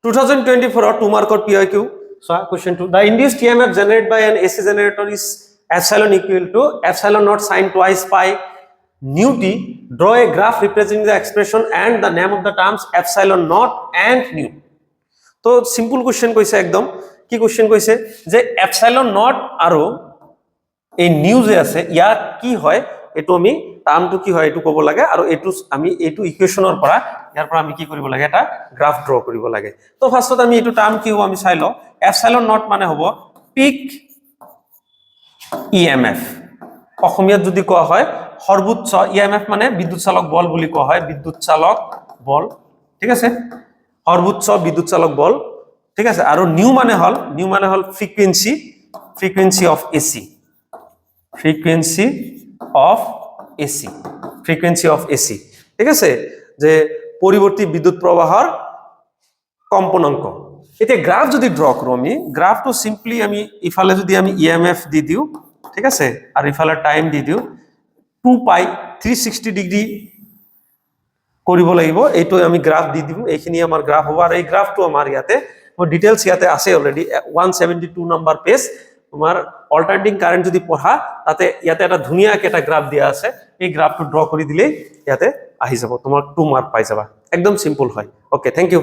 2024 or 2 mark or PIQ. So question 2, the induced EMF generated by an AC generator is epsilon equal to epsilon naught sine twice pi nu t. Draw a graph representing the expression and the name of the terms epsilon naught and nu. তো simple question কইছে একদম কি question কইছে যে epsilon not আর এই new যে আছে ইয়ার কি হয় এটু আমি টার্মটো কি হয় এটু কব লাগে আর এটু আমি এটু ইকুয়েশনৰ পৰা ইয়াৰ পৰা আমি কি কৰিব লাগে এটা গ্ৰাফ ড্ৰ কৰিব লাগে তো ফাৰ্স্টত আমি এটু টার্ম কি হ'ব আমি চাই লও এপসাইলন নট মানে হ'ব পিক ইএমএফ অসমীয়াত যদি কোৱা হয় সৰ্বোচ্চ ইএমএফ মানে বিদ্যুৎ চালক বল বুলি কোৱা হয় বিদ্যুৎ চালক বল ঠিক আছে সর্বোচ্চ বিদ্যুৎ চালক বল ঠিক আছে আর নিউ মানে হল ফ্রিকোয়েন্সি অফ এসি ঠিক আছে যে পরিবর্তী বিদ্যুৎ প্ৰবাহৰ কম্পনাঙ্ক এতে গ্রাফ যদি ড্র করো আমি গ্রাফটো সিম্পলি আমি ইফালে যদি আমি ইএমএফ দি দিও ঠিক আছে আর ইফালে টাইম দি দিও 2 পাই 360 ডিগ্রি কৰিব লাগিব এইটো আমি গ্ৰাফ দি দিম এইখিনি আমাৰ গ্ৰাফ হ'ব আৰু এই গ্ৰাফটো আমাৰ ইয়াতে ডিটেইলস ইয়াতে আছে অলরেডি 172 নাম্বার পেজ তোমার অল্টারনেটিং কারেন্ট যদি পঢ়া তাতে ইয়াতে এটা ধুনিয়াকে এটা গ্রাফ দিয়া আছে এই গ্রাফটো ড্র কৰি দিলে ইয়াতে আহি যাব তোমাৰ 2 মাৰ্ক পাই যাবা একদম সিম্পল হয় ওকে থ্যাংক ইউ